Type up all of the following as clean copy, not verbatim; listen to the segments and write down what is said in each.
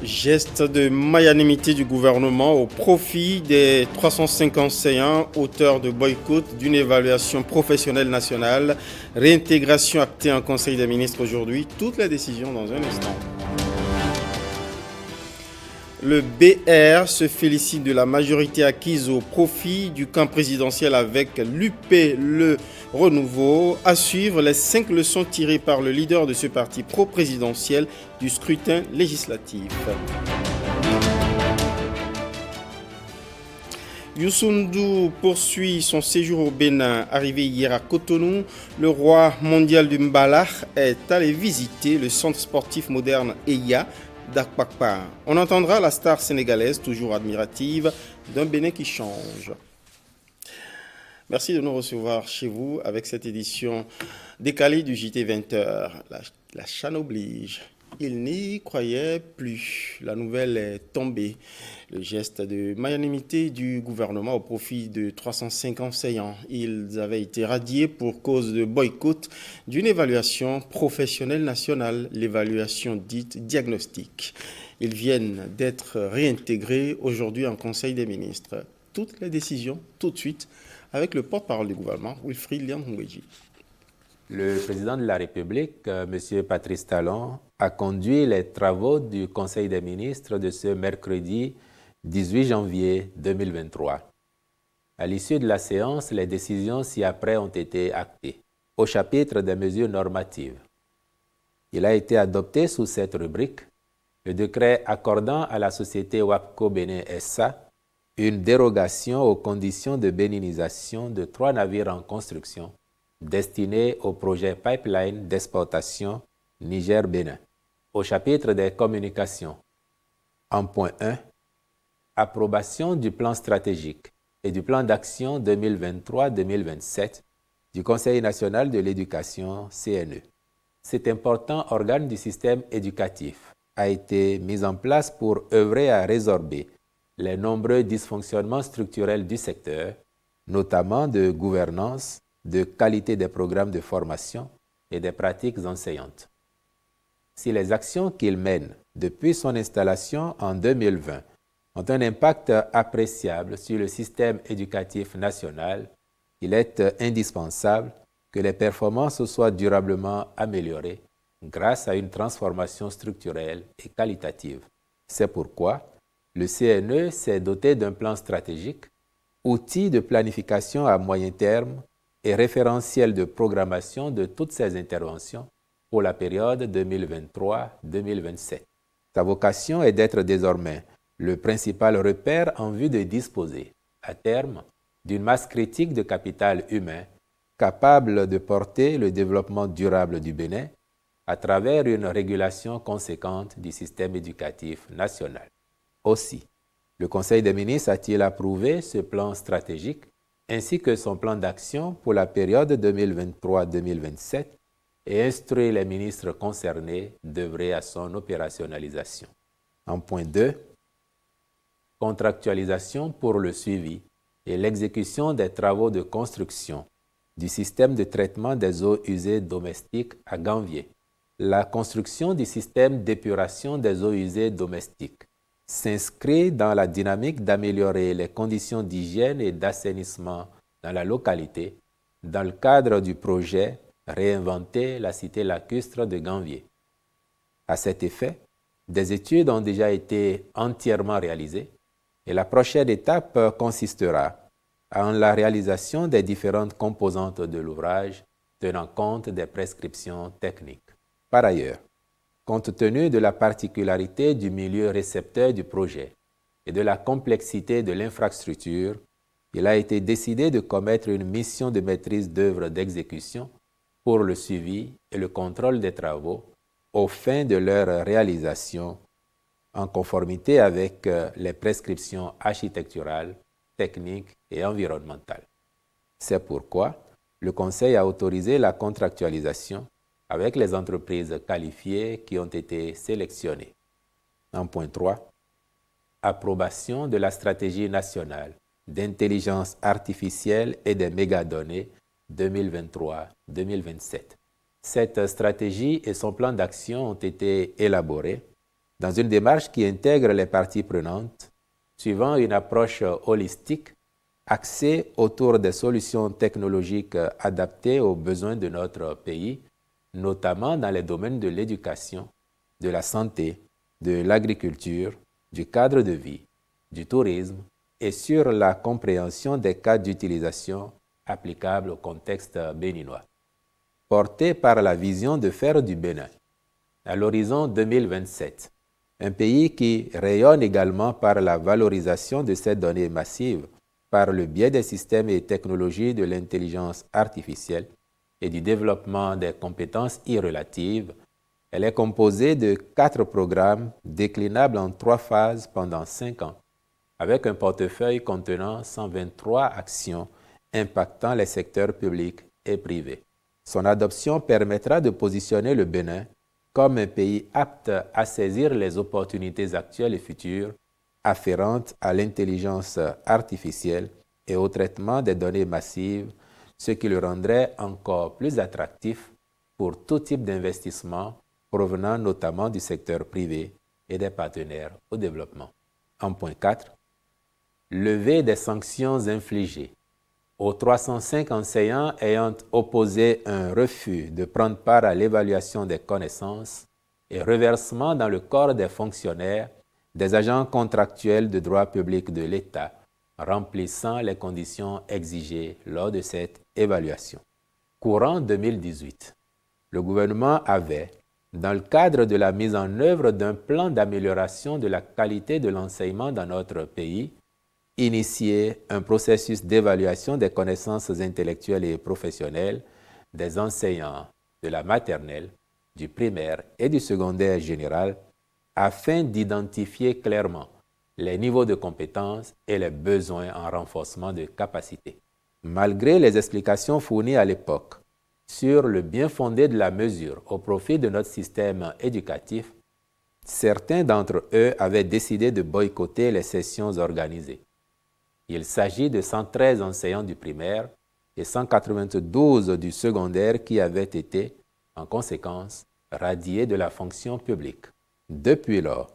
Geste de magnanimité du gouvernement au profit des 350 enseignants auteurs de boycott d'une évaluation professionnelle nationale. Réintégration actée en Conseil des ministres aujourd'hui. Toutes les décisions dans un instant. Le BR se félicite de la majorité acquise au profit du camp présidentiel avec l'UP Le Renouveau. À suivre les 5 leçons tirées par le leader de ce parti pro-présidentiel du scrutin législatif. Youssou N'Dour poursuit son séjour au Bénin. Arrivé hier à Cotonou, le roi mondial du Mbala est allé visiter le centre sportif moderne EIA d'Akpakpa. On entendra la star sénégalaise, toujours admirative, d'un Bénin qui change. Merci de nous recevoir chez vous avec cette édition décalée du JT 20h. La chaîne oblige. Il n'y croyait plus. La nouvelle est tombée. Le geste de magnanimité du gouvernement au profit de 305 enseignants. Ils avaient été radiés pour cause de boycott d'une évaluation professionnelle nationale, l'évaluation dite diagnostic. Ils viennent d'être réintégrés aujourd'hui en Conseil des ministres. Toutes les décisions, tout de suite, avec le porte-parole du gouvernement, Wilfried Liam-Houeji. Le président de la République, M. Patrice Talon, a conduit les travaux du Conseil des ministres de ce mercredi 18 janvier 2023. À l'issue de la séance, les décisions ci-après ont été actées au chapitre des mesures normatives. Il a été adopté sous cette rubrique le décret accordant à la société WAPCO Bénin SA une dérogation aux conditions de béninisation de 3 navires en construction destinés au projet pipeline d'exportation Niger-Bénin. Au chapitre des communications, en point 1, approbation du plan stratégique et du plan d'action 2023-2027 du Conseil national de l'éducation CNE. Cet important organe du système éducatif a été mis en place pour œuvrer à résorber les nombreux dysfonctionnements structurels du secteur, notamment de gouvernance, de qualité des programmes de formation et des pratiques enseignantes. Si les actions qu'il mène depuis son installation en 2020 ont un impact appréciable sur le système éducatif national, il est indispensable que les performances soient durablement améliorées grâce à une transformation structurelle et qualitative. C'est pourquoi le CNE s'est doté d'un plan stratégique, outil de planification à moyen terme et référentiel de programmation de toutes ces interventions pour la période 2023-2027. Sa vocation est d'être désormais le principal repère en vue de disposer, à terme, d'une masse critique de capital humain capable de porter le développement durable du Bénin à travers une régulation conséquente du système éducatif national. Aussi, le Conseil des ministres a-t-il approuvé ce plan stratégique ainsi que son plan d'action pour la période 2023-2027 et instruit les ministres concernés d'œuvrer à son opérationnalisation. En point 2, contractualisation pour le suivi et l'exécution des travaux de construction du système de traitement des eaux usées domestiques à Ganvié. La construction du système d'épuration des eaux usées domestiques s'inscrit dans la dynamique d'améliorer les conditions d'hygiène et d'assainissement dans la localité dans le cadre du projet Réinventer la cité lacustre de Ganvié. À cet effet, des études ont déjà été entièrement réalisées et la prochaine étape consistera en la réalisation des différentes composantes de l'ouvrage tenant compte des prescriptions techniques. Par ailleurs, compte tenu de la particularité du milieu récepteur du projet et de la complexité de l'infrastructure, il a été décidé de commettre une mission de maîtrise d'œuvre d'exécution pour le suivi et le contrôle des travaux aux fins de leur réalisation en conformité avec les prescriptions architecturales, techniques et environnementales. C'est pourquoi le Conseil a autorisé la contractualisation avec les entreprises qualifiées qui ont été sélectionnées. En point 3, approbation de la stratégie nationale d'intelligence artificielle et des mégadonnées 2023-2027. Cette stratégie et son plan d'action ont été élaborés dans une démarche qui intègre les parties prenantes, suivant une approche holistique axée autour des solutions technologiques adaptées aux besoins de notre pays, notamment dans les domaines de l'éducation, de la santé, de l'agriculture, du cadre de vie, du tourisme et sur la compréhension des cas d'utilisation applicables au contexte béninois. Porté par la vision de faire du Bénin, à l'horizon 2027, un pays qui rayonne également par la valorisation de ces données massives par le biais des systèmes et technologies de l'intelligence artificielle et du développement des compétences irrelatives, elle est composée de 4 programmes déclinables en 3 phases pendant 5 ans, avec un portefeuille contenant 123 actions impactant les secteurs publics et privés. Son adoption permettra de positionner le Bénin comme un pays apte à saisir les opportunités actuelles et futures afférentes à l'intelligence artificielle et au traitement des données massives, ce qui le rendrait encore plus attractif pour tout type d'investissement provenant notamment du secteur privé et des partenaires au développement. En point 4, lever des sanctions infligées aux 305 enseignants ayant opposé un refus de prendre part à l'évaluation des connaissances et reversement dans le corps des fonctionnaires des agents contractuels de droit public de l'État remplissant les conditions exigées lors de cette évaluation. Courant 2018, le gouvernement avait, dans le cadre de la mise en œuvre d'un plan d'amélioration de la qualité de l'enseignement dans notre pays, initié un processus d'évaluation des connaissances intellectuelles et professionnelles des enseignants de la maternelle, du primaire et du secondaire général afin d'identifier clairement les niveaux de compétences et les besoins en renforcement de capacités. Malgré les explications fournies à l'époque sur le bien fondé de la mesure au profit de notre système éducatif, certains d'entre eux avaient décidé de boycotter les sessions organisées. Il s'agit de 113 enseignants du primaire et 192 du secondaire qui avaient été, en conséquence, radiés de la fonction publique. Depuis lors,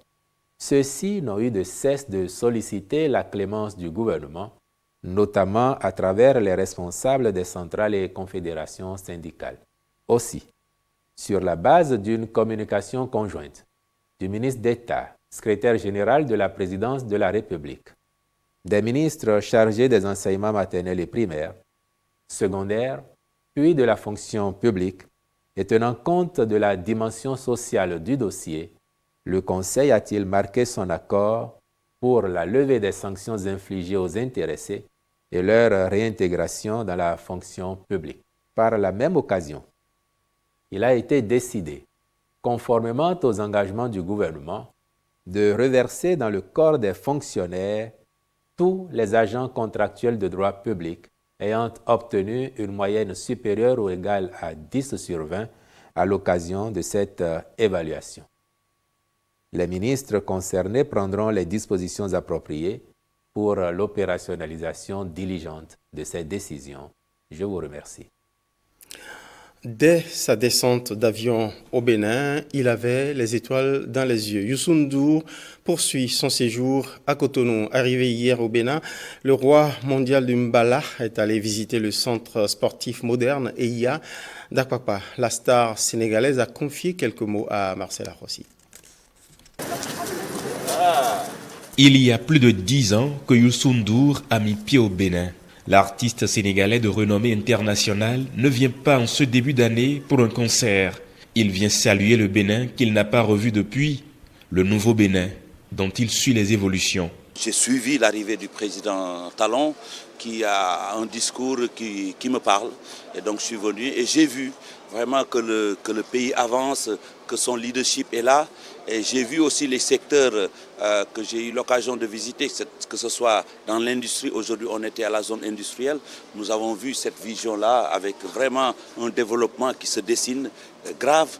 ceux-ci n'ont eu de cesse de solliciter la clémence du gouvernement, notamment à travers les responsables des centrales et confédérations syndicales. Aussi, sur la base d'une communication conjointe du ministre d'État, secrétaire général de la présidence de la République, des ministres chargés des enseignements maternels et primaires, secondaires, puis de la fonction publique, et tenant compte de la dimension sociale du dossier, le Conseil a-t-il marqué son accord pour la levée des sanctions infligées aux intéressés et leur réintégration dans la fonction publique. Par la même occasion, il a été décidé, conformément aux engagements du gouvernement, de reverser dans le corps des fonctionnaires tous les agents contractuels de droit public ayant obtenu une moyenne supérieure ou égale à 10 sur 20 à l'occasion de cette évaluation. Les ministres concernés prendront les dispositions appropriées pour l'opérationnalisation diligente de ces décisions. Je vous remercie. Dès sa descente d'avion au Bénin, il avait les étoiles dans les yeux. Youssou N'Dour poursuit son séjour à Cotonou. Arrivé hier au Bénin, le roi mondial du Mbala est allé visiter le centre sportif moderne EIA d'Apapa. La star sénégalaise a confié quelques mots à Marcela Rossi. Il y a plus de 10 ans que Youssou N'Dour a mis pied au Bénin. L'artiste sénégalais de renommée internationale ne vient pas en ce début d'année pour un concert. Il vient saluer le Bénin qu'il n'a pas revu depuis, le nouveau Bénin, dont il suit les évolutions. J'ai suivi l'arrivée du président Talon qui a un discours qui me parle. Et donc je suis venu et j'ai vu vraiment que le pays avance, que son leadership est là. Et j'ai vu aussi les secteurs que j'ai eu l'occasion de visiter, que ce soit dans l'industrie. Aujourd'hui, on était à la zone industrielle. Nous avons vu cette vision-là avec vraiment un développement qui se dessine grave.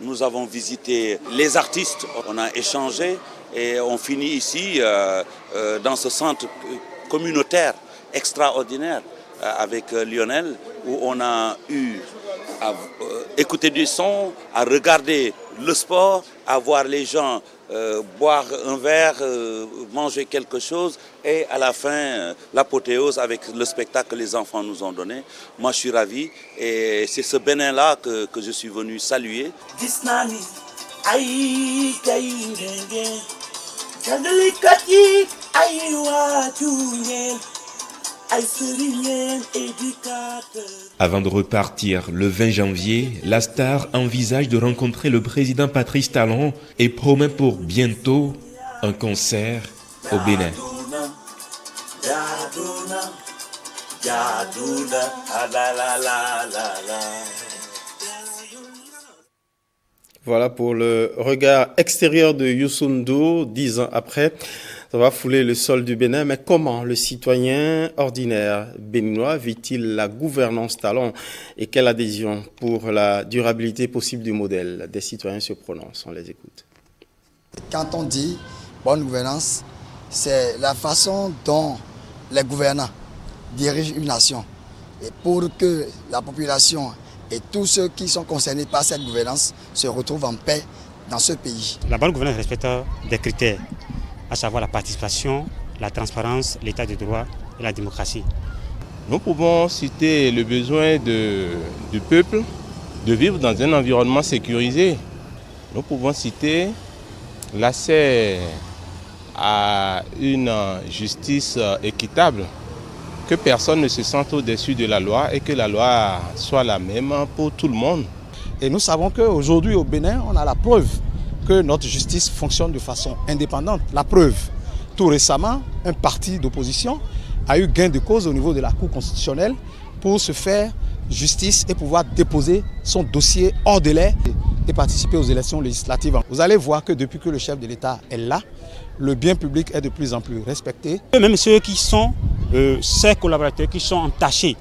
Nous avons visité les artistes, on a échangé et on finit ici dans ce centre communautaire extraordinaire avec Lionel où on a eu à écouter du son, à regarder le sport, à voir les gens boire un verre, manger quelque chose et à la fin, l'apothéose avec le spectacle que les enfants nous ont donné. Moi, je suis ravi et c'est ce Bénin-là que je suis venu saluer. Avant de repartir le 20 janvier, la star envisage de rencontrer le président Patrice Talon et promet pour bientôt un concert au Bénin. Voilà pour le regard extérieur de Youssou N'Dour, 10 ans après. Ça va fouler le sol du Bénin, mais comment le citoyen ordinaire béninois vit-il la gouvernance Talon et quelle adhésion pour la durabilité possible du modèle? Des citoyens se prononcent, on les écoute. Quand on dit bonne gouvernance, c'est la façon dont les gouvernants dirigent une nation. Et pour que la population et tous ceux qui sont concernés par cette gouvernance se retrouvent en paix dans ce pays. La bonne gouvernance respecte des critères, à savoir la participation, la transparence, l'état de droit et la démocratie. Nous pouvons citer le besoin du peuple de vivre dans un environnement sécurisé. Nous pouvons citer l'accès à une justice équitable, que personne ne se sente au-dessus de la loi et que la loi soit la même pour tout le monde. Et nous savons qu'aujourd'hui au Bénin, on a la preuve que notre justice fonctionne de façon indépendante. La preuve, tout récemment, un parti d'opposition a eu gain de cause au niveau de la Cour constitutionnelle pour se faire justice et pouvoir déposer son dossier hors délai et participer aux élections législatives. Vous allez voir que depuis que le chef de l'État est là, le bien public est de plus en plus respecté. Même ceux qui sont ses collaborateurs qui sont entachés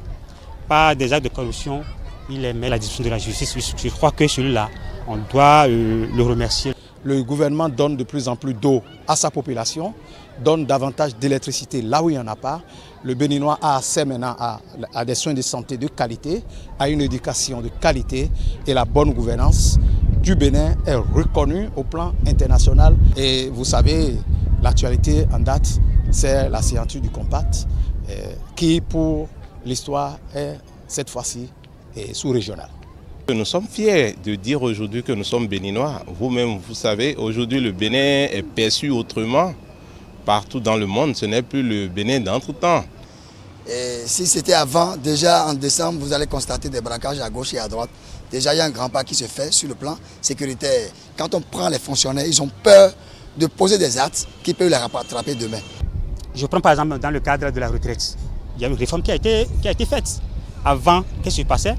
par des actes de corruption, il les met à la disposition de la justice. Je crois que celui-là, on doit le remercier. Le gouvernement donne de plus en plus d'eau à sa population, donne davantage d'électricité là où il n'y en a pas. Le Béninois a accès maintenant à des soins de santé de qualité, à une éducation de qualité et la bonne gouvernance du Bénin est reconnue au plan international. Et vous savez, l'actualité en date, c'est la signature du compact qui, pour l'histoire, est cette fois-ci sous-régionale. Nous sommes fiers de dire aujourd'hui que nous sommes béninois. Vous-même, vous savez, aujourd'hui le Bénin est perçu autrement partout dans le monde. Ce n'est plus le Bénin d'antre-temps. Et si c'était avant, déjà en décembre, vous allez constater des braquages à gauche et à droite. Déjà, il y a un grand pas qui se fait sur le plan sécuritaire. Quand on prend les fonctionnaires, ils ont peur de poser des actes qui peuvent les rattraper demain. Je prends par exemple dans le cadre de la retraite. Il y a une réforme qui a été faite. Avant, qu'est-ce qui se passait?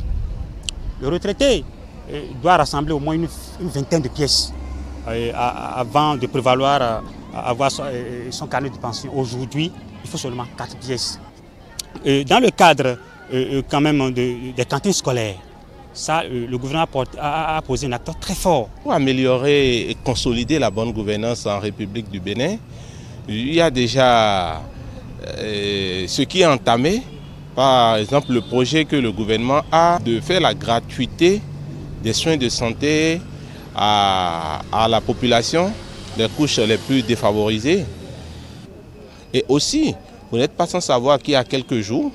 Le retraité doit rassembler au moins une vingtaine de pièces avant de prévaloir avoir son carnet de pension. Aujourd'hui, il faut seulement 4 pièces. Dans le cadre quand même des cantines scolaires, ça, le gouvernement a posé un acte très fort. Pour améliorer et consolider la bonne gouvernance en République du Bénin, il y a déjà ce qui est entamé. Par exemple, le projet que le gouvernement a de faire la gratuité des soins de santé à la population, les couches les plus défavorisées. Et aussi, vous n'êtes pas sans savoir qu'il y a quelques jours,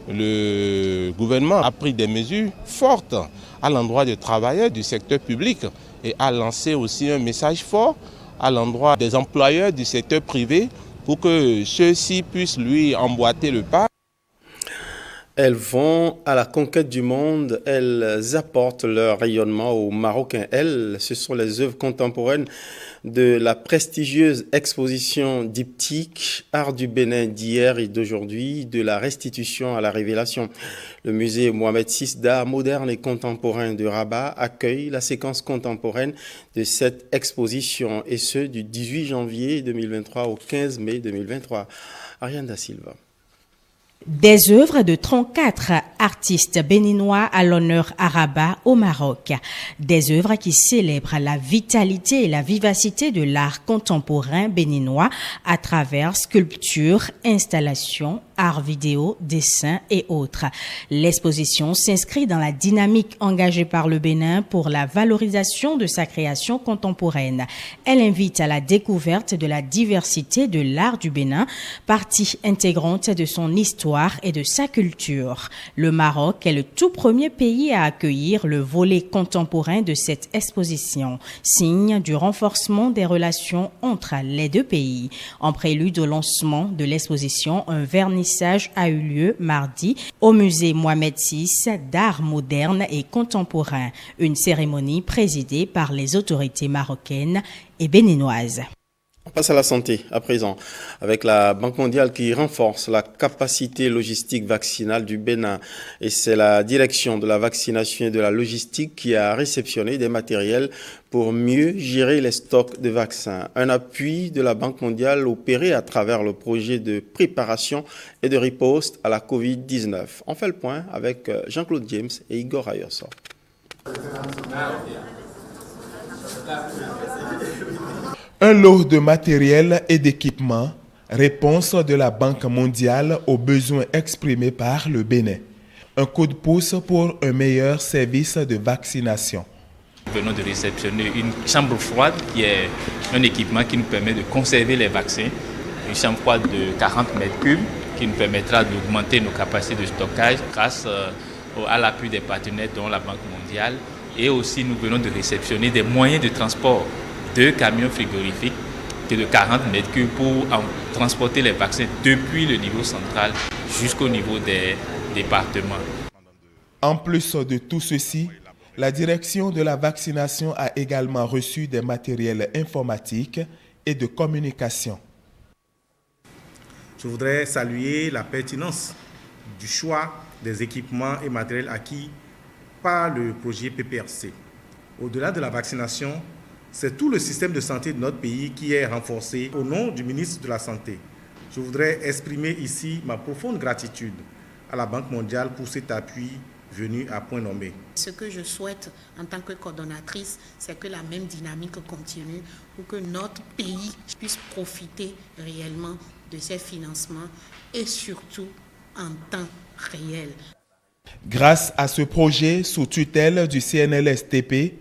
le gouvernement a pris des mesures fortes à l'endroit des travailleurs du secteur public et a lancé aussi un message fort à l'endroit des employeurs du secteur privé pour que ceux-ci puissent lui emboîter le pas. Elles vont à la conquête du monde, elles apportent leur rayonnement aux Marocains. Elles, ce sont les œuvres contemporaines de la prestigieuse exposition diptyque Art du Bénin d'hier et d'aujourd'hui, de la restitution à la révélation. Le musée Mohamed VI d'art moderne et contemporain de Rabat accueille la séquence contemporaine de cette exposition, et ce du 18 janvier 2023 au 15 mai 2023. Ariane Da Silva. Des œuvres de 34 artistes béninois à l'honneur à Rabat au Maroc. Des œuvres qui célèbrent la vitalité et la vivacité de l'art contemporain béninois à travers sculptures, installations, art vidéo, dessin et autres. L'exposition s'inscrit dans la dynamique engagée par le Bénin pour la valorisation de sa création contemporaine. Elle invite à la découverte de la diversité de l'art du Bénin, partie intégrante de son histoire et de sa culture. Le Maroc est le tout premier pays à accueillir le volet contemporain de cette exposition, signe du renforcement des relations entre les deux pays. En prélude au lancement de l'exposition, un vernissage a eu lieu mardi au musée Mohamed VI d'art moderne et contemporain, une cérémonie présidée par les autorités marocaines et béninoises. On passe à la santé à présent, avec la Banque mondiale qui renforce la capacité logistique vaccinale du Bénin. Et c'est la direction de la vaccination et de la logistique qui a réceptionné des matériels pour mieux gérer les stocks de vaccins. Un appui de la Banque mondiale opéré à travers le projet de préparation et de riposte à la Covid-19. On fait le point avec Jean-Claude James et Igor Ayosso. Un lot de matériel et d'équipements, réponse de la Banque mondiale aux besoins exprimés par le Bénin. Un coup de pouce pour un meilleur service de vaccination. Nous venons de réceptionner une chambre froide qui est un équipement qui nous permet de conserver les vaccins. Une chambre froide de 40 mètres cubes qui nous permettra d'augmenter nos capacités de stockage grâce à l'appui des partenaires dont la Banque mondiale. Et aussi nous venons de réceptionner des moyens de transport. 2 camions frigorifiques de 40 mètres cubes pour transporter les vaccins depuis le niveau central jusqu'au niveau des départements. En plus de tout ceci, la direction de la vaccination a également reçu des matériels informatiques et de communication. Je voudrais saluer la pertinence du choix des équipements et matériels acquis par le projet PPRC. Au-delà de la vaccination, c'est tout le système de santé de notre pays qui est renforcé au nom du ministre de la Santé. Je voudrais exprimer ici ma profonde gratitude à la Banque mondiale pour cet appui venu à point nommé. Ce que je souhaite en tant que coordonnatrice, c'est que la même dynamique continue pour que notre pays puisse profiter réellement de ces financements et surtout en temps réel. Grâce à ce projet sous tutelle du CNLSTP,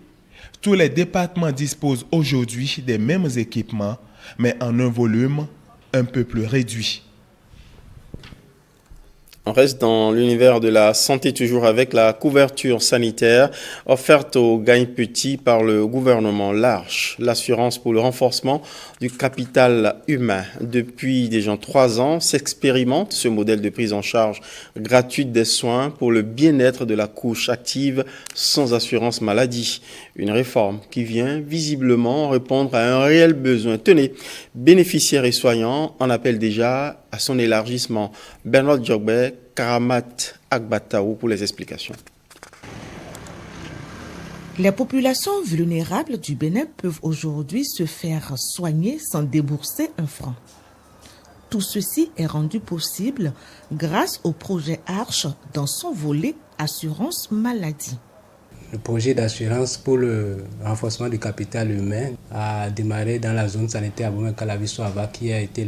tous les départements disposent aujourd'hui des mêmes équipements, mais en un volume un peu plus réduit. On reste dans l'univers de la santé, toujours avec la couverture sanitaire offerte aux gagne-petits par le gouvernement large. L'assurance pour le renforcement du capital humain. Depuis déjà 3 ans, s'expérimente ce modèle de prise en charge gratuite des soins pour le bien-être de la couche active sans assurance maladie. Une réforme qui vient visiblement répondre à un réel besoin. Tenez, bénéficiaires et soignants en appellent déjà à son élargissement. Bernard Djogbe, Karamat Agbataou pour les explications. Les populations vulnérables du Bénin peuvent aujourd'hui se faire soigner sans débourser un franc. Tout ceci est rendu possible grâce au projet Arche dans son volet assurance maladie. Le projet d'assurance pour le renforcement du capital humain a démarré dans la zone sanitaire Abomey-Calavi-Soava qui a été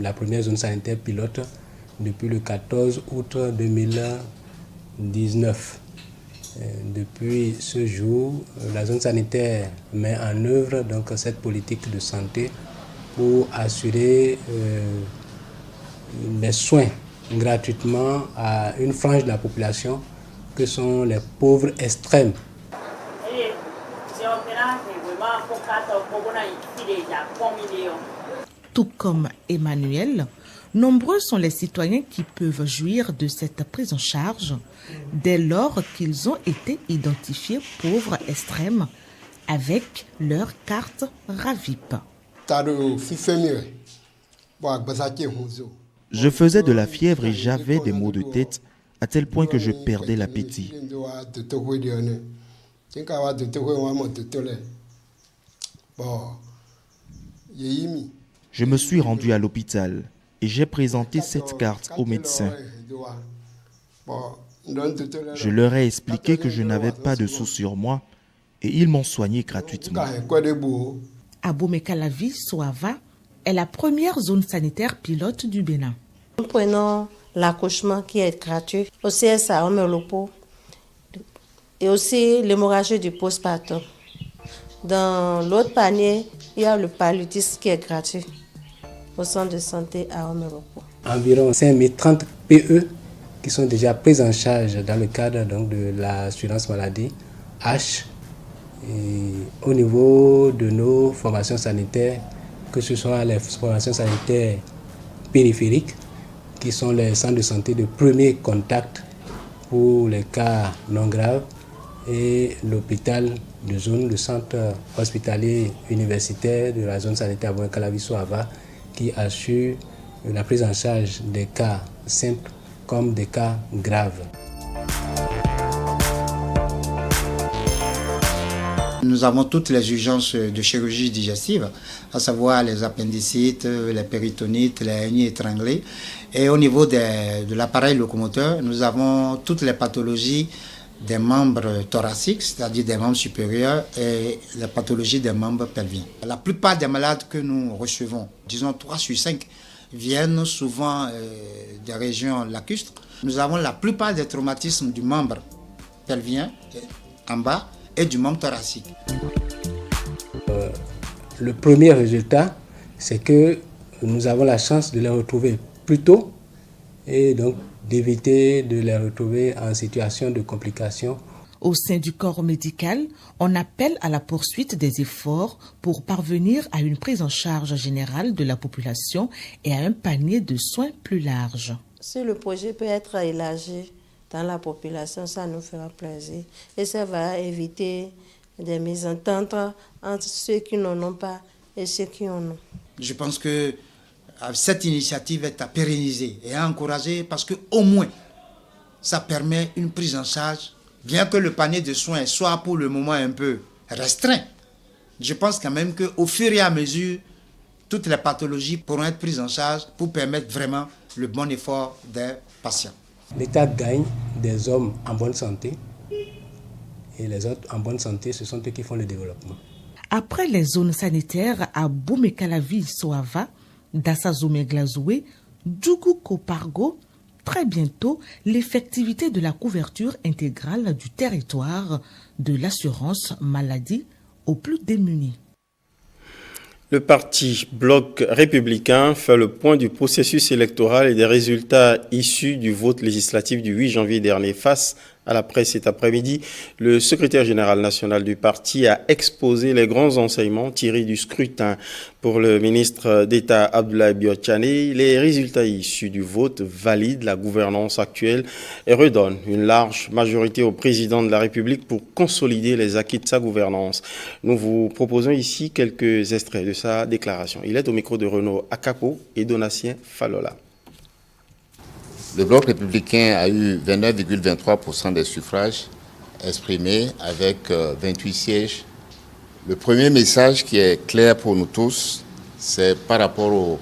la première zone sanitaire pilote depuis le 14 août 2019. Depuis ce jour, la zone sanitaire met en œuvre donc cette politique de santé pour assurer les soins gratuitement à une frange de la population que sont les pauvres extrêmes. Tout comme Emmanuel, nombreux sont les citoyens qui peuvent jouir de cette prise en charge dès lors qu'ils ont été identifiés pauvres extrêmes avec leur carte Ravip. Je faisais de la fièvre et j'avais des maux de tête à tel point que je perdais l'appétit. Je me suis rendu à l'hôpital. et j'ai présenté cette carte aux médecins. Je leur ai expliqué que je n'avais pas de sous sur moi et ils m'ont soigné gratuitement. Abomey-Calavi, Soava, est la première zone sanitaire pilote du Bénin. Nous prenons l'accouchement qui est gratuit, au CSA Omelopo et aussi l'hémorragie du postpartum. Dans l'autre panier, il y a le paludisme qui est gratuit au centre de santé à Omelopo. Environ 5030 PE qui sont déjà prises en charge dans le cadre donc, de l'assurance maladie H. Et au niveau de nos formations sanitaires, que ce soit les formations sanitaires périphériques, qui sont les centres de santé de premier contact pour les cas non graves, et l'hôpital de zone, le centre hospitalier universitaire de la zone sanitaire Abomey-Calavi-Soava, qui assure la prise en charge des cas simples comme des cas graves. Nous avons toutes les urgences de chirurgie digestive, à savoir les appendicites, les péritonites, les hernies étranglées. Et au niveau de l'appareil locomoteur, nous avons toutes les pathologies des membres thoraciques, c'est-à-dire des membres supérieurs, et les pathologies des membres pelviens. La plupart des malades que nous recevons, disons 3 sur 5, viennent souvent des régions lacustres. Nous avons la plupart des traumatismes du membre pelvien en bas et du membre thoracique. Le premier résultat, c'est que nous avons la chance de les retrouver plus tôt et donc d'éviter de les retrouver en situation de complications. Au sein du corps médical, on appelle à la poursuite des efforts pour parvenir à une prise en charge générale de la population et à un panier de soins plus large. Si le projet peut être élargi dans la population, ça nous fera plaisir. Et ça va éviter des mésententes entre ceux qui n'en ont pas et ceux qui en ont. Je pense que cette initiative est à pérenniser et à encourager parce qu'au moins, ça permet une prise en charge. Bien que le panier de soins soit pour le moment un peu restreint, je pense quand même qu'au fur et à mesure, toutes les pathologies pourront être prises en charge pour permettre vraiment le bon effort des patients. L'État gagne des hommes en bonne santé et les autres en bonne santé, ce sont eux qui font le développement. Après les zones sanitaires à Abomey-Calavi-Soava, Dassazomé-Glazoué, Djougou-Kopargo, très bientôt, l'effectivité de la couverture intégrale du territoire de l'assurance maladie aux plus démunis. Le parti Bloc républicain fait le point du processus électoral et des résultats issus du vote législatif du 8 janvier dernier. Face à la presse cet après-midi, le secrétaire général national du parti a exposé les grands enseignements tirés du scrutin. Pour le ministre d'État Abdoulaye Biotchane, les résultats issus du vote valident la gouvernance actuelle et redonnent une large majorité au président de la République pour consolider les acquis de sa gouvernance. Nous vous proposons ici quelques extraits de sa déclaration. Il est au micro de Renaud Akapo et Donatien Falola. Le Bloc républicain a eu 29,23% des suffrages exprimés avec 28 sièges. Le premier message qui est clair pour nous tous, c'est par rapport au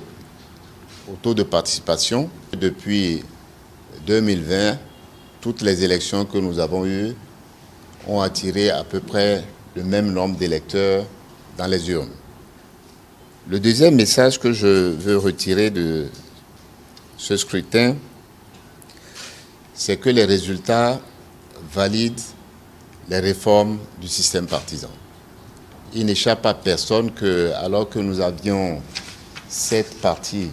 taux de participation. Depuis 2020, toutes les élections que nous avons eues ont attiré à peu près le même nombre d'électeurs dans les urnes. Le deuxième message que je veux retirer de ce scrutin, c'est que les résultats valident les réformes du système partisan. Il n'échappe à personne que, alors que nous avions 7 partis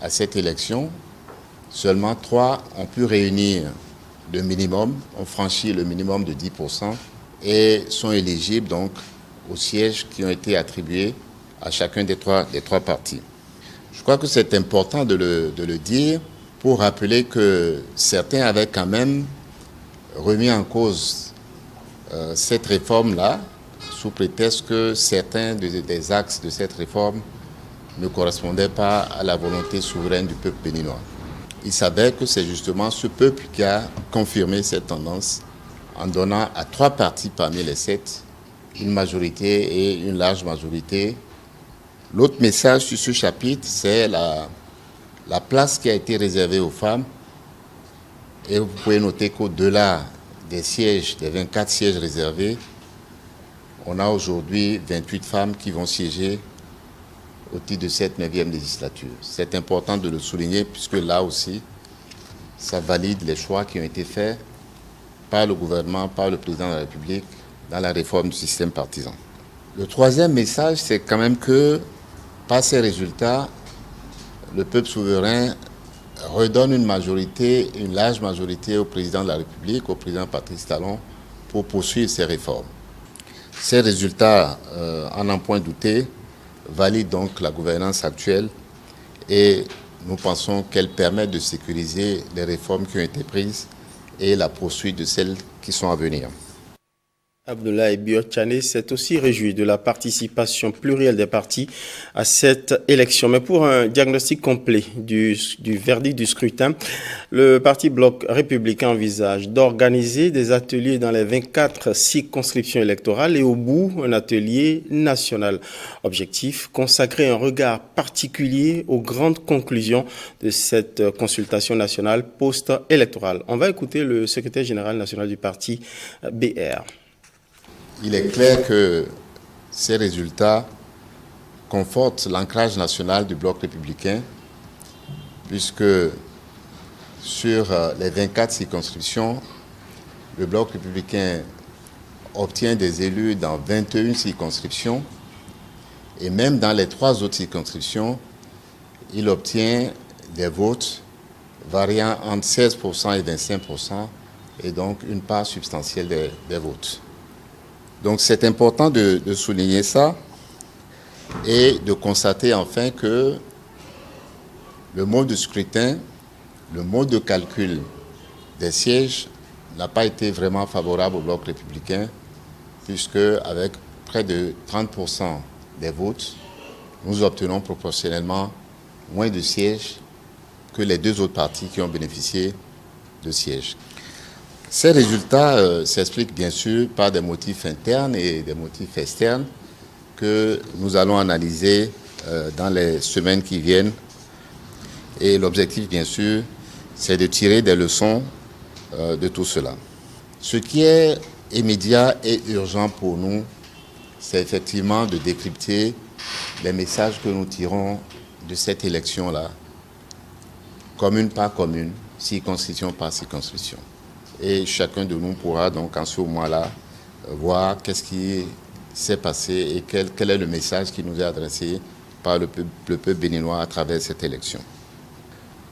à cette élection, seulement 3 ont pu réunir le minimum, ont franchi le minimum de 10% et sont éligibles donc aux sièges qui ont été attribués à chacun des trois partis. Je crois que c'est important de le dire pour rappeler que certains avaient quand même remis en cause cette réforme-là, sous prétexte que certains des axes de cette réforme ne correspondaient pas à la volonté souveraine du peuple béninois. Il s'avère que c'est justement ce peuple qui a confirmé cette tendance en donnant à 3 partis parmi les 7 une majorité et une large majorité. L'autre message sur ce chapitre, c'est la la place qui a été réservée aux femmes. Et vous pouvez noter qu'au-delà des sièges, des 24 sièges réservés, on a aujourd'hui 28 femmes qui vont siéger au titre de cette 9e législature. C'est important de le souligner puisque là aussi, ça valide les choix qui ont été faits par le gouvernement, par le président de la République dans la réforme du système partisan. Le troisième message, c'est quand même que par ces résultats, le peuple souverain redonne une majorité, une large majorité au président de la République, au président Patrice Talon, pour poursuivre ces réformes. Ces résultats, en n'en point douter, valident donc la gouvernance actuelle et nous pensons qu'elle permet de sécuriser les réformes qui ont été prises et la poursuite de celles qui sont à venir. Abdoulaye Biotchane s'est aussi réjoui de la participation plurielle des partis à cette élection. Mais pour un diagnostic complet du verdict du scrutin, le parti Bloc républicain envisage d'organiser des ateliers dans les 24 circonscriptions électorales et au bout, un atelier national. Objectif, consacrer un regard particulier aux grandes conclusions de cette consultation nationale post-électorale. On va écouter le secrétaire général national du parti BR. Il est clair que ces résultats confortent l'ancrage national du Bloc républicain, puisque sur les 24 circonscriptions, le Bloc républicain obtient des élus dans 21 circonscriptions, et même dans les 3 autres circonscriptions, il obtient des votes variant entre 16% et 25%, et donc une part substantielle des votes. Donc c'est important de souligner ça et de constater enfin que le mode de scrutin, le mode de calcul des sièges n'a pas été vraiment favorable au Bloc républicain, puisque avec près de 30% des votes, nous obtenons proportionnellement moins de sièges que les 2 autres partis qui ont bénéficié de sièges. Ces résultats s'expliquent bien sûr par des motifs internes et des motifs externes que nous allons analyser dans les semaines qui viennent. Et l'objectif, bien sûr, c'est de tirer des leçons de tout cela. Ce qui est immédiat et urgent pour nous, c'est effectivement de décrypter les messages que nous tirons de cette élection-là, commune par commune, circonscription par circonscription. Et chacun de nous pourra donc en ce moment-là voir qu'est-ce qui s'est passé et quel est le message qui nous est adressé par le peuple béninois à travers cette élection.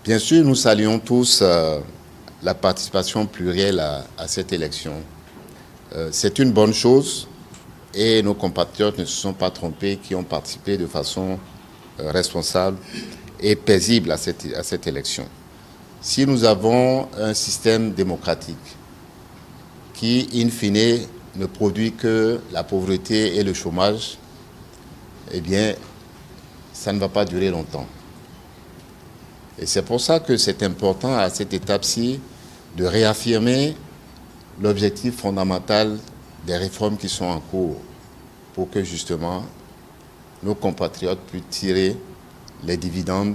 Bien sûr, nous saluons tous la participation plurielle à cette élection. C'est une bonne chose et nos compatriotes ne se sont pas trompés qui ont participé de façon responsable et paisible à cette élection. Si nous avons un système démocratique qui, in fine, ne produit que la pauvreté et le chômage, eh bien, ça ne va pas durer longtemps. Et c'est pour ça que c'est important à cette étape-ci de réaffirmer l'objectif fondamental des réformes qui sont en cours pour que justement nos compatriotes puissent tirer les dividendes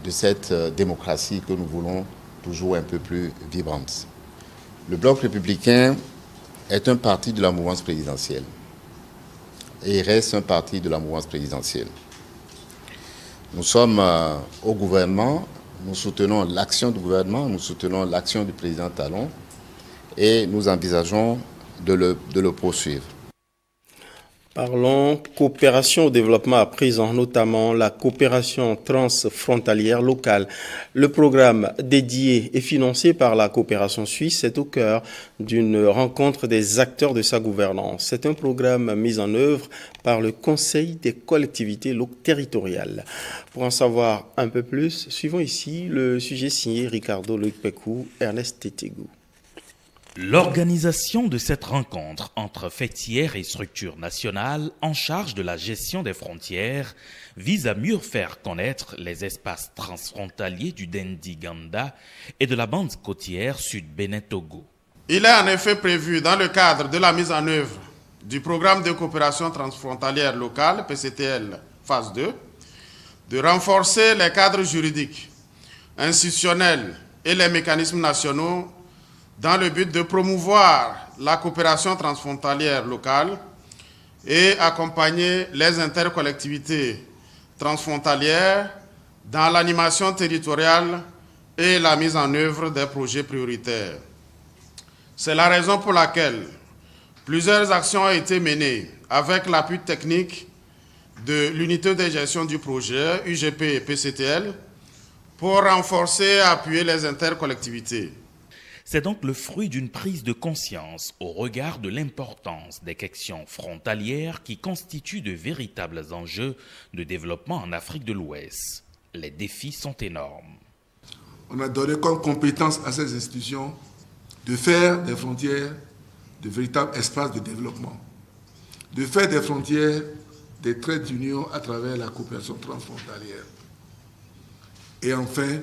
de cette démocratie que nous voulons toujours un peu plus vibrante. Le Bloc républicain est un parti de la mouvance présidentielle et il reste un parti de la mouvance présidentielle. Nous sommes au gouvernement, nous soutenons l'action du gouvernement, nous soutenons l'action du président Talon et nous envisageons de le poursuivre. Parlons coopération au développement à présent, notamment la coopération transfrontalière locale. Le programme dédié et financé par la coopération suisse est au cœur d'une rencontre des acteurs de sa gouvernance. C'est un programme mis en œuvre par le Conseil des collectivités territoriales. Pour en savoir un peu plus, suivons ici le sujet signé Ricardo Luc-Pekou, Ernest Tétégou. L'organisation de cette rencontre entre fêtières et structures nationales en charge de la gestion des frontières vise à mieux faire connaître les espaces transfrontaliers du Dendi-Ganda et de la bande côtière Sud-Bénin-Togo. Il est en effet prévu dans le cadre de la mise en œuvre du programme de coopération transfrontalière locale, PCTL phase 2, de renforcer les cadres juridiques institutionnels et les mécanismes nationaux dans le but de promouvoir la coopération transfrontalière locale et accompagner les intercollectivités transfrontalières dans l'animation territoriale et la mise en œuvre des projets prioritaires. C'est la raison pour laquelle plusieurs actions ont été menées avec l'appui technique de l'unité de gestion du projet UGP et PCTL pour renforcer et appuyer les intercollectivités. C'est donc le fruit d'une prise de conscience au regard de l'importance des questions frontalières qui constituent de véritables enjeux de développement en Afrique de l'Ouest. Les défis sont énormes. On a donné comme compétence à ces institutions de faire des frontières de véritables espaces de développement, de faire des frontières des traits d'union à travers la coopération transfrontalière. Et enfin,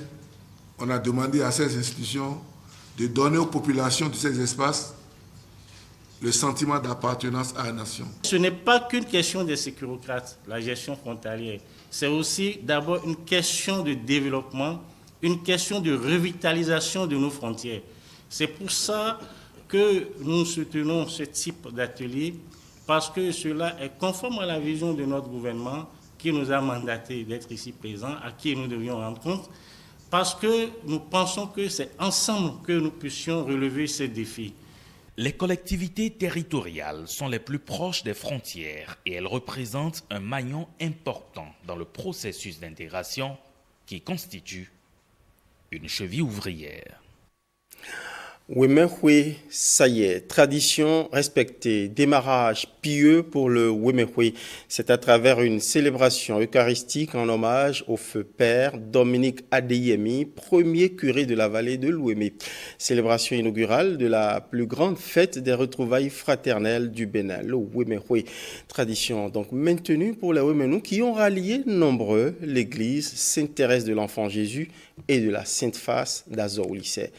on a demandé à ces institutions de donner aux populations de ces espaces le sentiment d'appartenance à la nation. Ce n'est pas qu'une question des sécurocrates, la gestion frontalière. C'est aussi d'abord une question de développement, une question de revitalisation de nos frontières. C'est pour ça que nous soutenons ce type d'atelier, parce que cela est conforme à la vision de notre gouvernement qui nous a mandaté d'être ici présents, à qui nous devions rendre compte, parce que nous pensons que c'est ensemble que nous puissions relever ces défis. Les collectivités territoriales sont les plus proches des frontières et elles représentent un maillon important dans le processus d'intégration qui constitue une cheville ouvrière. Wemehwe, ça y est, tradition respectée, démarrage pieux pour le Wemehwe. C'est à travers une célébration eucharistique en hommage au feu père Dominique Adeyemi, premier curé de la vallée de l'Ouémé. Célébration inaugurale de la plus grande fête des retrouvailles fraternelles du Bénin, le Wemehwe. Tradition donc maintenue pour les Wémenous qui ont rallié nombreux l'église Sainte-Thérèse de l'Enfant Jésus et de la Sainte Face d'Azor au lycée.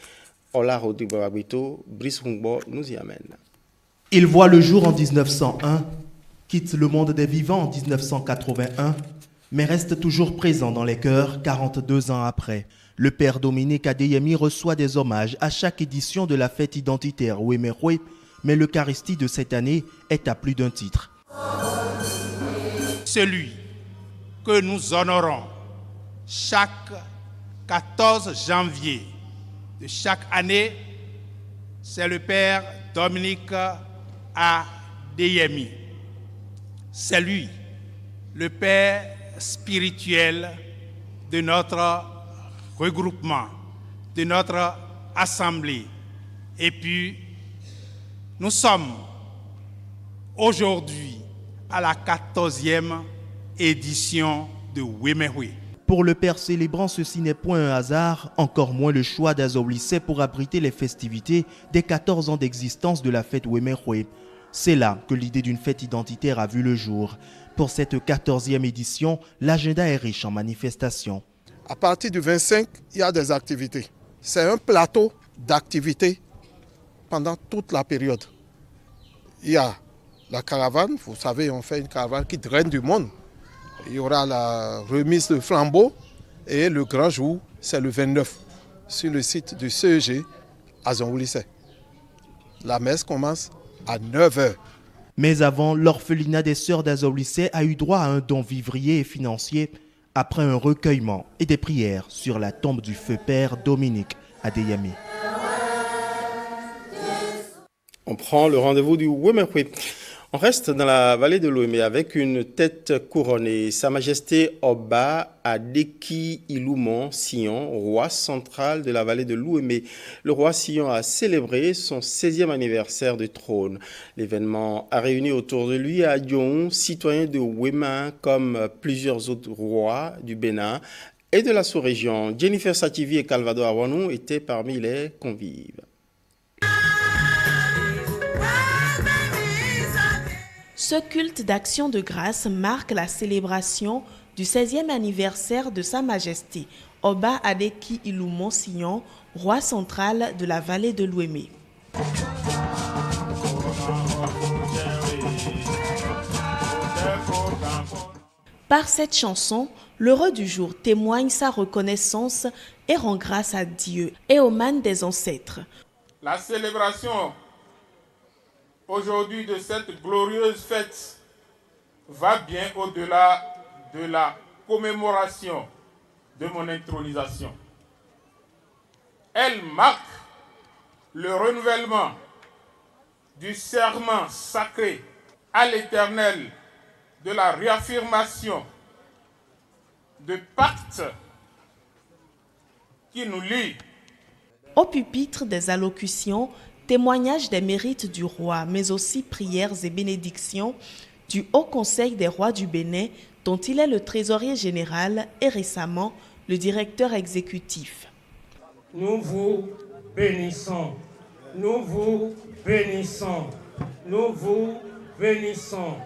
Ola Rodrigo Aguito, Brice Hungbo nous y amène. Il voit le jour en 1901, quitte le monde des vivants en 1981, mais reste toujours présent dans les cœurs 42 ans après. Le père Dominique Adeyemi reçoit des hommages à chaque édition de la fête identitaire Wemehwe, mais l'Eucharistie de cette année est à plus d'un titre. Celui que nous honorons chaque 14 janvier de chaque année, c'est le père Dominique Adeyemi. C'est lui, le père spirituel de notre regroupement, de notre assemblée. Et puis, nous sommes aujourd'hui à la 14e édition de Wemehwe. Pour le père célébrant, ceci n'est point un hasard, encore moins le choix d'Azor lycée pour abriter les festivités des 14 ans d'existence de la fête Wemehwe. C'est là que l'idée d'une fête identitaire a vu le jour. Pour cette 14e édition, l'agenda est riche en manifestations. À partir du 25, il y a des activités. C'est un plateau d'activités pendant toute la période. Il y a la caravane, vous savez, on fait une caravane qui draine du monde. Il y aura la remise de flambeaux et le grand jour, c'est le 29, sur le site du CEG à Zongoulissé. La messe commence à 9h. Mais avant, l'orphelinat des sœurs d'Azor lycée a eu droit à un don vivrier et financier après un recueillement et des prières sur la tombe du feu père Dominique Adeyemi. On prend le rendez-vous du Wemehwe. On reste dans la vallée de l'Ouémé avec une tête couronnée. Sa Majesté Oba Adeki Iloumon Sion, roi central de la vallée de l'Ouémé. Le roi Sion a célébré son 16e anniversaire de trône. L'événement a réuni autour de lui à Dion, citoyens de Ouéma comme plusieurs autres rois du Bénin et de la sous-région. Jennifer Sativi et Calvado Awanou étaient parmi les convives. Ce culte d'action de grâce marque la célébration du 16e anniversaire de Sa Majesté Oba Adeki Iloumon Sion, roi central de la vallée de l'Ouémé. Par cette chanson, l'heureux du jour témoigne sa reconnaissance et rend grâce à Dieu et aux mânes des ancêtres. La célébration aujourd'hui de cette glorieuse fête va bien au-delà de la commémoration de mon intronisation. Elle marque le renouvellement du serment sacré à l'Éternel de la réaffirmation de pacte qui nous lie. Au pupitre des allocutions, témoignages des mérites du roi, mais aussi prières et bénédictions du Haut Conseil des rois du Bénin, dont il est le trésorier général et récemment le directeur exécutif. Nous vous bénissons, nous vous bénissons, nous vous bénissons.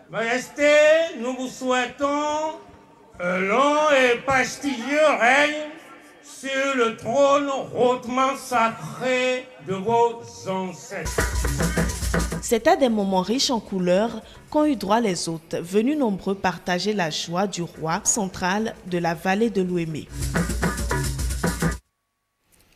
Majesté, nous vous souhaitons un long et prestigieux règne sur le trône hautement sacré de vos ancêtres. C'est à des moments riches en couleurs qu'ont eu droit les hôtes, venus nombreux partager la joie du roi central de la vallée de l'Ouémé.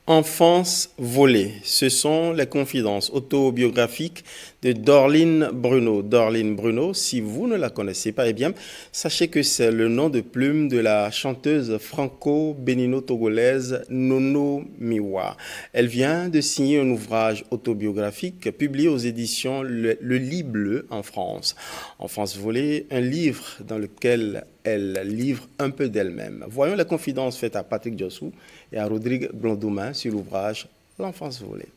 Enfance volée, ce sont les confidences autobiographiques de Dorline Bruno. Dorline Bruno, si vous ne la connaissez pas, eh bien, sachez que c'est le nom de plume de la chanteuse franco-bénino-togolaise Nono Miwa. Elle vient de signer un ouvrage autobiographique publié aux éditions Le Lit Bleu en France. Enfance volée, un livre dans lequel elle livre un peu d'elle-même. Voyons les confidences faites à Patrick Diossou et à Rodrigue Blondoumain sur l'ouvrage L'enfance volée.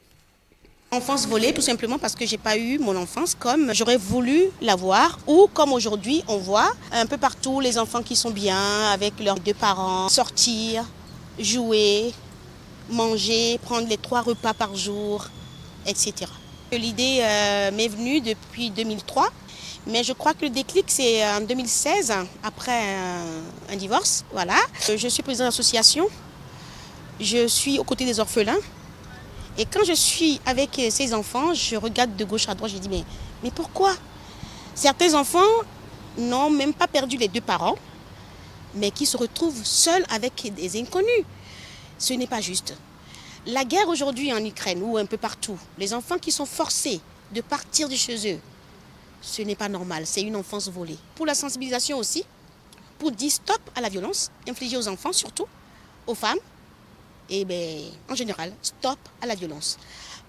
Enfance volée, tout simplement parce que j'ai pas eu mon enfance comme j'aurais voulu l'avoir, ou comme aujourd'hui on voit un peu partout les enfants qui sont bien avec leurs deux parents, sortir, jouer, manger, prendre les 3 repas par jour, etc. L'idée m'est venue depuis 2003, mais je crois que le déclic c'est en 2016, après un divorce. Voilà. Je suis présidente d'association, je suis aux côtés des orphelins. Et quand je suis avec ces enfants, je regarde de gauche à droite, je dis mais pourquoi? Certains enfants n'ont même pas perdu les 2 parents, mais qui se retrouvent seuls avec des inconnus. Ce n'est pas juste. La guerre aujourd'hui en Ukraine ou un peu partout, les enfants qui sont forcés de partir de chez eux, ce n'est pas normal, c'est une enfance volée. Pour la sensibilisation aussi, pour dire stop à la violence infligée aux enfants surtout, aux femmes, et en général, stop à la violence.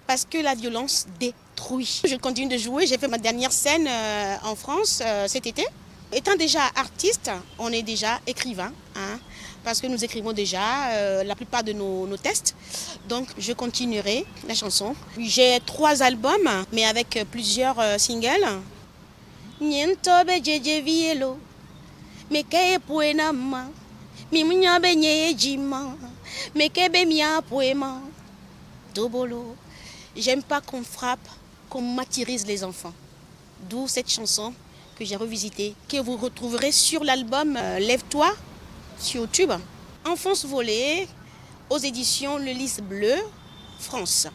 Parce que la violence détruit. Je continue de jouer, j'ai fait ma dernière scène en France cet été. Étant déjà artiste, on est déjà écrivain, hein, parce que nous écrivons déjà la plupart de nos textes. Donc je continuerai la chanson. J'ai 3 albums, mais avec plusieurs singles. Nientobe jejevielo, mekeye puenama, mimunyabe nyejima. J'aime pas qu'on frappe, qu'on martyrise les enfants. D'où cette chanson que j'ai revisitée, que vous retrouverez sur l'album Lève-toi sur YouTube. Enfance volée aux éditions Le Lit Bleu, France.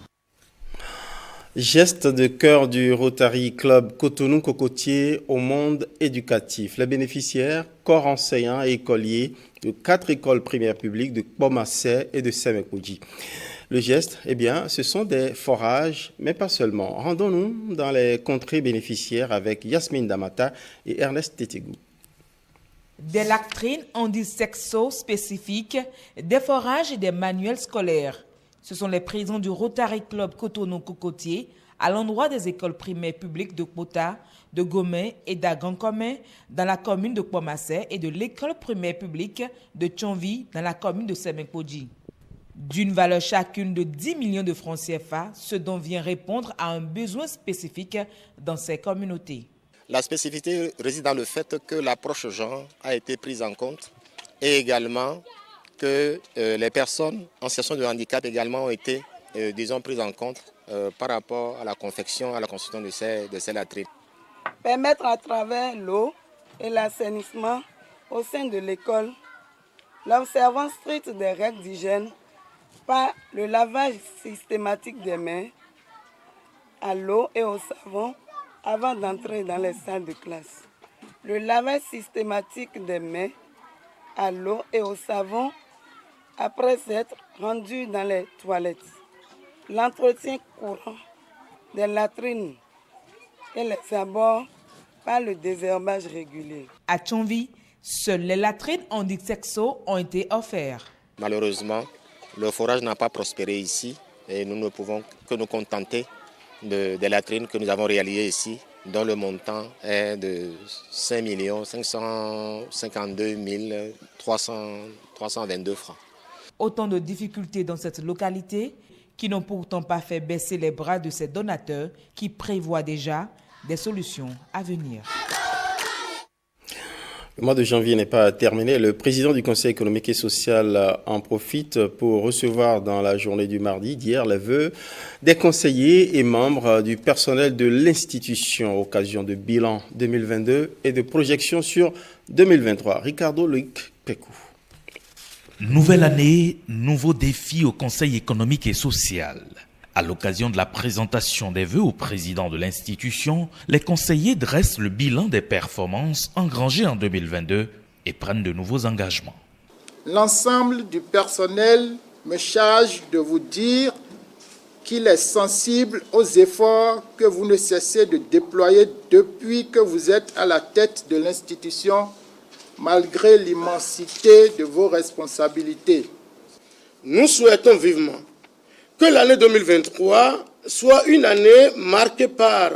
Geste de cœur du Rotary Club Cotonou-Cocotier au monde éducatif. Les bénéficiaires, corps enseignants et écoliers de 4 écoles primaires publiques de Kpomassé et de Semekoudji. Le geste, eh bien, ce sont des forages, mais pas seulement. Rendons-nous dans les contrées bénéficiaires avec Yasmine Damata et Ernest Tétégou. Des latrines anti-sexo-spécifiques, des forages et des manuels scolaires. Ce sont les présents du Rotary Club Cotonou-Cocotier à l'endroit des écoles primaires publiques de Kpota, de Gomé et d'Agankomé dans la commune de Kpomassé et de l'école primaire publique de Tchonvi dans la commune de Semekoudji. D'une valeur chacune de 10 millions de francs CFA, ce dont vient répondre à un besoin spécifique dans ces communautés. La spécificité réside dans le fait que l'approche genre a été prise en compte et également que les personnes en situation de handicap également ont été, prises en compte par rapport à la confection, à la construction de ces latrines. Permettre à travers l'eau et l'assainissement au sein de l'école l'observance stricte des règles d'hygiène par le lavage systématique des mains à l'eau et au savon avant d'entrer dans les salles de classe. Le lavage systématique des mains à l'eau et au savon après s'être rendus dans les toilettes. L'entretien courant des latrines et les abords par le désherbage régulier. À Tchonvi, seules les latrines en dit sexo ont été offertes. Malheureusement, le forage n'a pas prospéré ici et nous ne pouvons que nous contenter des latrines que nous avons réalisées ici, dont le montant est de 5 552 322 francs. Autant de difficultés dans cette localité qui n'ont pourtant pas fait baisser les bras de ces donateurs qui prévoient déjà des solutions à venir. Le mois de janvier n'est pas terminé. Le président du Conseil économique et social en profite pour recevoir dans la journée du mardi d'hier les vœux des conseillers et membres du personnel de l'institution à occasion de bilan 2022 et de projection sur 2023. Ricardo Luc Pécou. Nouvelle année, nouveaux défis au Conseil économique et social. À l'occasion de la présentation des vœux au président de l'institution, les conseillers dressent le bilan des performances engrangées en 2022 et prennent de nouveaux engagements. L'ensemble du personnel me charge de vous dire qu'il est sensible aux efforts que vous ne cessez de déployer depuis que vous êtes à la tête de l'institution, malgré l'immensité de vos responsabilités. Nous souhaitons vivement que l'année 2023 soit une année marquée par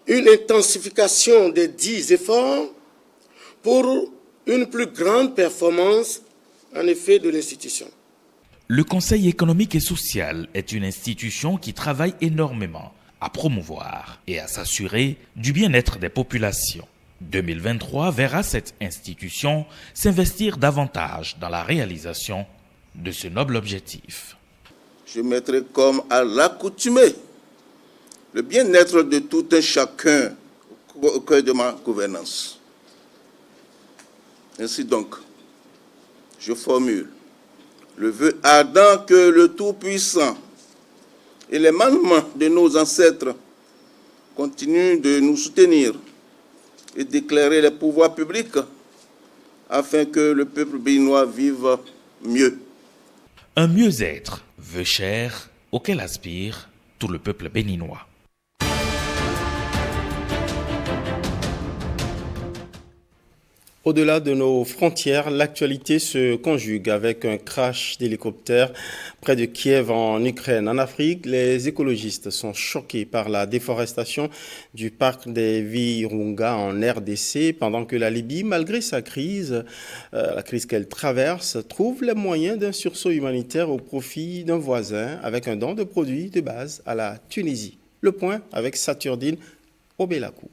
une intensification des 10 efforts pour une plus grande performance, en effet, de l'institution. Le Conseil économique et social est une institution qui travaille énormément à promouvoir et à s'assurer du bien-être des populations. 2023 verra cette institution s'investir davantage dans la réalisation de ce noble objectif. Je mettrai comme à l'accoutumée le bien-être de tout un chacun au cœur de ma gouvernance. Ainsi donc, je formule le vœu ardent que le Tout-Puissant et les mandements de nos ancêtres continuent de nous soutenir et d'éclairer les pouvoirs publics afin que le peuple béninois vive mieux. Un mieux-être, vœu cher, auquel aspire tout le peuple béninois. Au-delà de nos frontières, l'actualité se conjugue avec un crash d'hélicoptère près de Kiev en Ukraine. En Afrique, les écologistes sont choqués par la déforestation du parc des Virunga en RDC, pendant que la Libye, malgré sa crise, la crise qu'elle traverse, trouve les moyens d'un sursaut humanitaire au profit d'un voisin avec un don de produits de base à la Tunisie. Le point avec Saturdine Obelakou.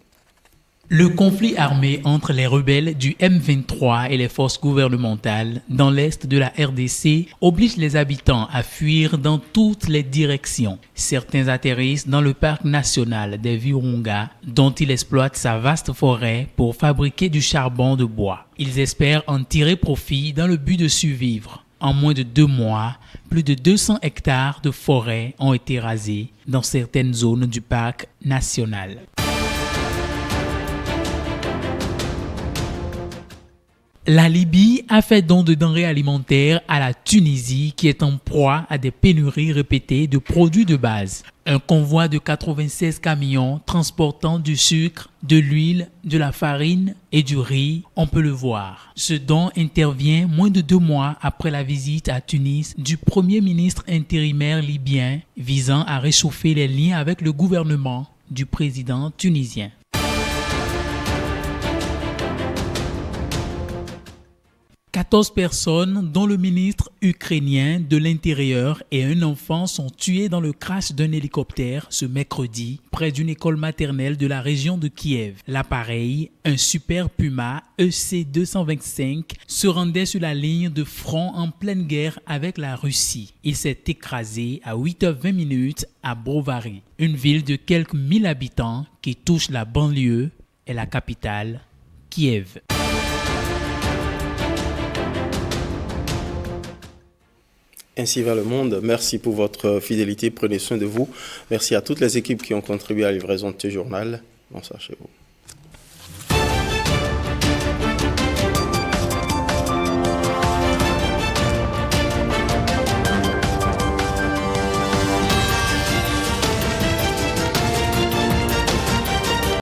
Le conflit armé entre les rebelles du M23 et les forces gouvernementales dans l'est de la RDC oblige les habitants à fuir dans toutes les directions. Certains atterrissent dans le parc national des Virunga, dont ils exploitent sa vaste forêt pour fabriquer du charbon de bois. Ils espèrent en tirer profit dans le but de survivre. En moins de 2 mois, plus de 200 hectares de forêt ont été rasés dans certaines zones du parc national. La Libye a fait don de denrées alimentaires à la Tunisie qui est en proie à des pénuries répétées de produits de base. Un convoi de 96 camions transportant du sucre, de l'huile, de la farine et du riz, on peut le voir. Ce don intervient moins de 2 mois après la visite à Tunis du Premier ministre intérimaire libyen visant à réchauffer les liens avec le gouvernement du président tunisien. 14 personnes, dont le ministre ukrainien de l'Intérieur et un enfant, sont tués dans le crash d'un hélicoptère ce mercredi près d'une école maternelle de la région de Kiev. L'appareil, un Super Puma EC-225, se rendait sur la ligne de front en pleine guerre avec la Russie. Il s'est écrasé à 8h20 à Brovary, une ville de quelques 1000 habitants qui touche la banlieue et la capitale, Kiev. Ainsi va le monde. Merci pour votre fidélité. Prenez soin de vous. Merci à toutes les équipes qui ont contribué à la livraison de ce journal. Bonsoir chez vous.